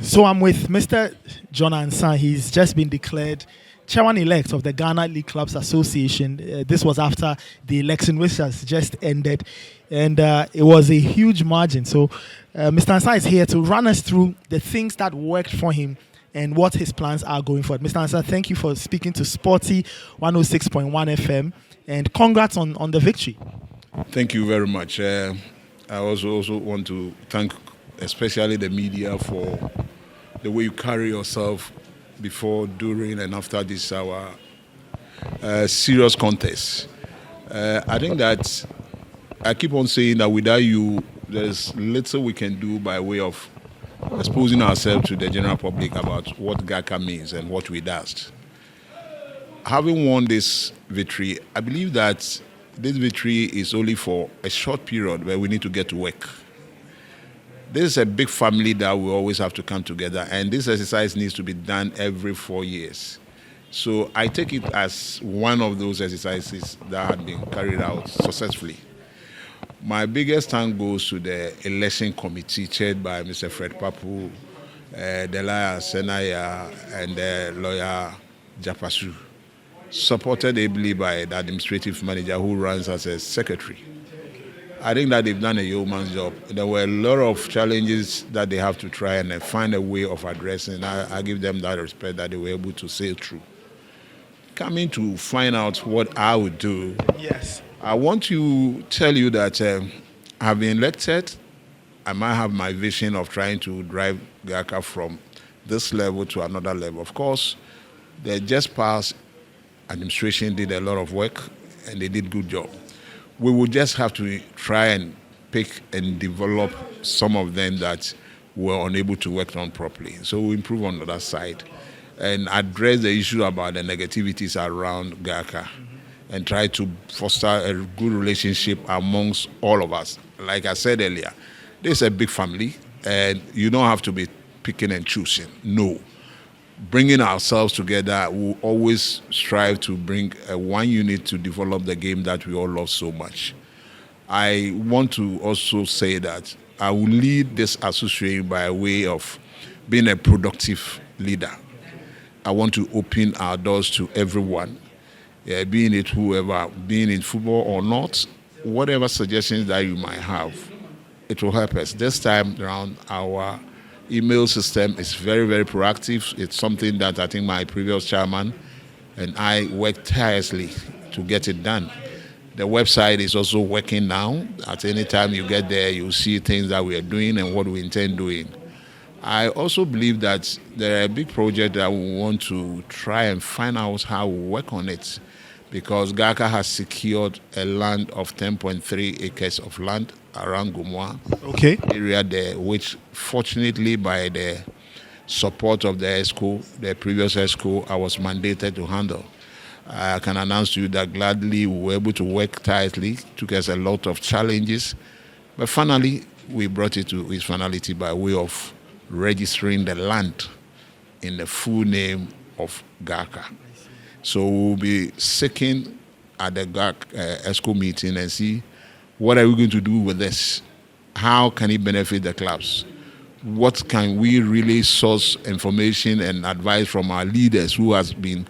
So I'm with Mr. John Ansah. He's just been declared chairman-elect of the Ghana League Clubs Association. This was after the election, which has just ended, and it was a huge margin. So Mr. Ansah is here to run us through the things that worked for him and what his plans are going forward. Mr. Ansah, thank you for speaking to Sporty 106.1 FM, and congrats on the victory. Thank you very much. I also want to thank especially the media for the way you carry yourself before, during, and after this our serious contest. I think that I keep on saying that without you, there's little we can do by way of exposing ourselves to the general public about what GHALCA means and what we does. Having won this victory, I believe that this victory is only for a short period where we need to get to work. This is a big family that we always have to come together, and this exercise needs to be done every 4 years. So I take it as one of those exercises that have been carried out successfully. My biggest thank goes to the election committee chaired by Mr. Fred Papu, Delaya Senaya, and the lawyer Japasu, supported ably by the administrative manager who runs as a secretary. I think that they've done a yeoman's job. There were a lot of challenges that they have to try and find a way of addressing. I give them that respect that they were able to sail through. Coming to find out what I would do, yes, I want to tell you that I've been elected. I might have my vision of trying to drive GHALCA from this level to another level. Of course, the just past administration did a lot of work and they did a good job. We will just have to try and pick and develop some of them that were unable to work on properly. So we'll improve on that side and address the issue about the negativities around GHALCA and try to foster a good relationship amongst all of us. Like I said earlier, this is a big family and you don't have to be picking and choosing. No. Bringing ourselves together, we'll always strive to bring one unit to develop the game that we all love so much. I want to also say that I will lead this association by way of being a productive leader. I want to open our doors to everyone, being it whoever, being in football or not, whatever suggestions that you might have, it will help us. This time around, our email system is very, very proactive. It's something that I think my previous chairman and I worked tirelessly to get it done. The website is also working now. At any time you get there, you'll see things that we are doing and what we intend doing. I also believe that there are a big project that we want to try and find out how we work on it, because GHALCA has secured a land of 10.3 acres of land around Gumwa area there, which fortunately by the support of the ESCO, the previous ESCO, I was mandated to handle. I can announce to you that gladly we were able to work tightly. It took us a lot of challenges, but finally we brought it to its finality by way of registering the land in the full name of GHALCA. So we'll be seeking at the ESCO meeting and see what are we going to do with this? How can it benefit the clubs? What can we really source information and advice from our leaders who has been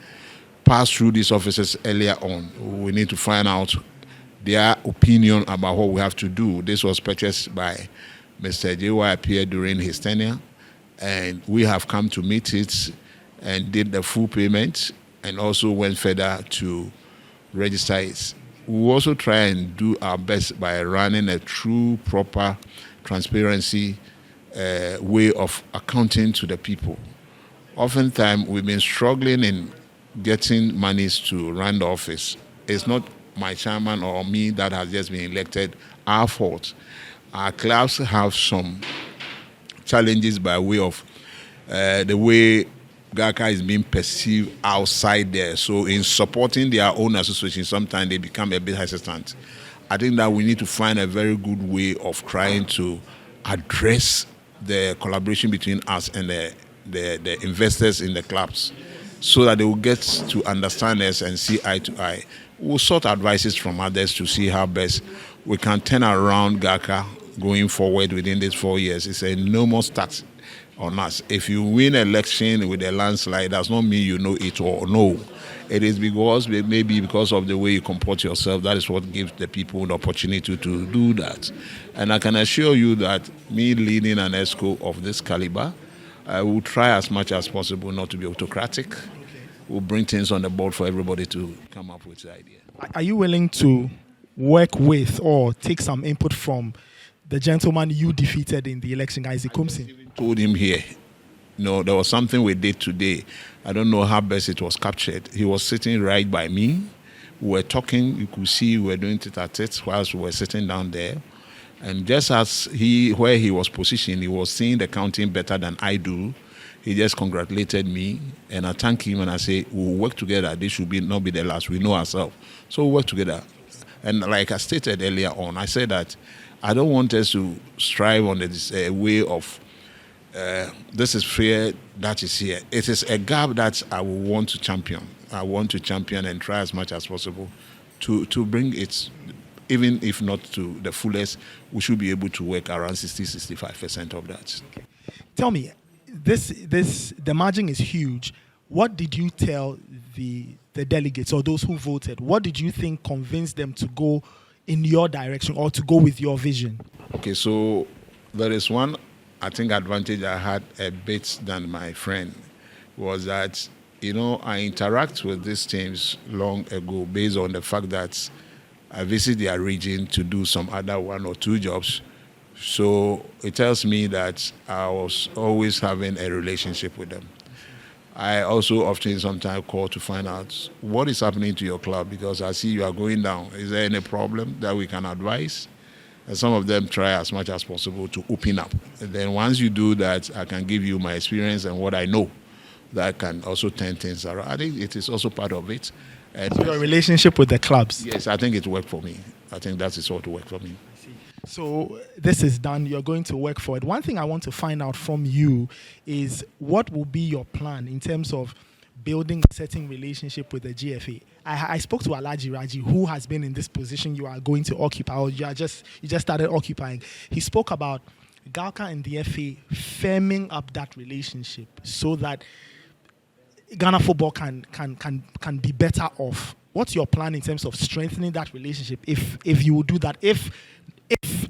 passed through these offices earlier on? We need to find out their opinion about what we have to do. This was purchased by Mr. J.Y. Pierre during his tenure, and we have come to meet it and did the full payment and also went further to register it. We also try and do our best by running a true, proper, transparency way of accounting to the people. Oftentimes, we've been struggling in getting monies to run the office. It's not my chairman or me that has just been elected, our fault. Our clubs have some challenges by way of the way GHALCA is being perceived outside there. So in supporting their own association, sometimes they become a bit hesitant. I think that we need to find a very good way of trying to address the collaboration between us and the investors in the clubs so that they will get to understand us and see eye to eye. We'll sought advices from others to see how best we can turn around GHALCA going forward within these 4 years. It's a no more start on us. If you win election with a landslide, does not mean you know it or no. It is because maybe because of the way you comport yourself, that is what gives the people the opportunity to do that. And I can assure you that me leading an ESCO of this caliber, I will try as much as possible not to be autocratic. We'll bring things on the board for everybody to come up with the idea. Are you willing to work with or take some input from the gentleman you defeated in the election, Isaac Kumsin? I told him here, there was something we did today. I don't know how best it was captured. He was sitting right by me. We were talking. You could see we were doing tete-a-tete whilst we were sitting down there. And just as where he was positioned, he was seeing the counting better than I do. He just congratulated me, and I thank him, and I say, we'll work together. This should not be the last. We know ourselves. So we'll work together. And like I stated earlier on, I said that I don't want us to strive on this way of this is fair, that is here. It is a gap that I will want to champion. I want to champion and try as much as possible to bring it, even if not to the fullest, we should be able to work around 60-65% of that. Okay. Tell me, the margin is huge. What did you tell the delegates or those who voted? What did you think convinced them to go in your direction or to go with your vision? Okay, so there is one, I think, advantage I had a bit than my friend was that, I interact with these teams long ago based on the fact that I visit their region to do some other 1 or 2 jobs. So it tells me that I was always having a relationship with them. I also often sometimes call to find out what is happening to your club because I see you are going down. Is there any problem that we can advise? And some of them try as much as possible to open up. And then once you do that, I can give you my experience and what I know that can also turn things around. I think it is also part of it. And so your relationship with the clubs? Yes, I think it worked for me. I think that is what worked for me. So this is done. You're going to work for it. One thing I want to find out from you is what will be your plan in terms of building a certain relationship with the GFA. I spoke to Alhaji Raji, who has been in this position you are going to occupy, or you just started occupying. He spoke about GHALCA and the FA firming up that relationship so that Ghana football can be better off. What's your plan in terms of strengthening that relationship? If you will do that, if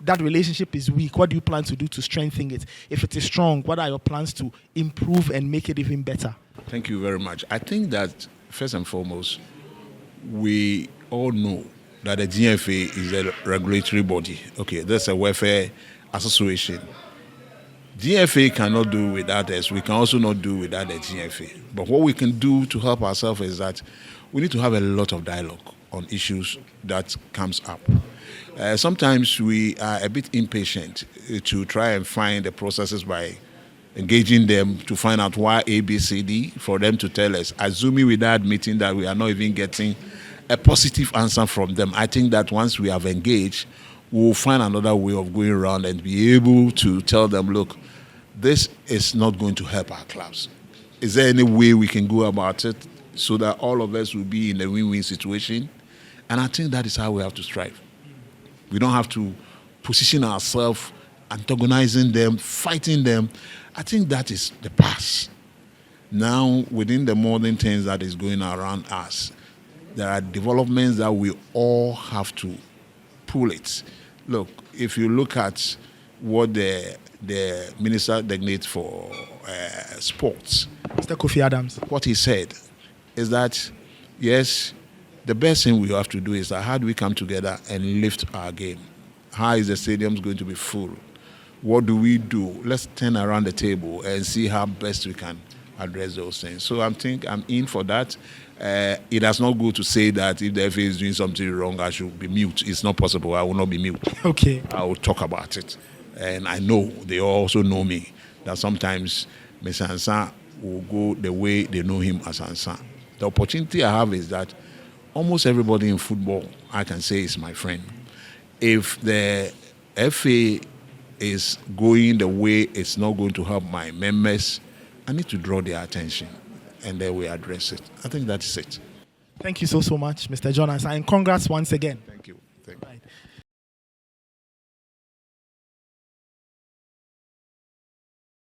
that relationship is weak, what do you plan to do to strengthen it? If it is strong, what are your plans to improve and make it even better? Thank you very much. I think that first and foremost, we all know that the GFA is a regulatory body. Okay, that's a welfare association. GFA cannot do without us. We can also not do without the GFA. But what we can do to help ourselves is that we need to have a lot of dialogue on issues that comes up. Sometimes we are a bit impatient to try and find the processes by engaging them to find out why A, B, C, D, for them to tell us, assuming with that meeting that we are not even getting a positive answer from them. I think that once we have engaged, we'll find another way of going around and be able to tell them, look, this is not going to help our clubs. Is there any way we can go about it so that all of us will be in a win-win situation? And I think that is how we have to strive. We don't have to position ourselves, antagonizing them, fighting them. I think that is the past. Now, within the modern things that is going around us, there are developments that we all have to pull it. Look, if you look at what the minister designate for sports, Mr. Kofi Adams, what he said is that, yes, the best thing we have to do is that how do we come together and lift our game? How is the stadiums going to be full? What do we do? Let's turn around the table and see how best we can address those things. So I'm in for that. It does not go to say that if the FA is doing something wrong, I should be mute. It's not possible. I will not be mute. Okay. I will talk about it. And I know, they also know me, that sometimes Mr. Ansah will go the way they know him as Ansah. The opportunity I have is that almost everybody in football, I can say, is my friend. If the FA is going the way it's not going to help my members, I need to draw their attention, and then we address it. I think that is it. Thank you so much, Mr. John Ansah, and congrats once again.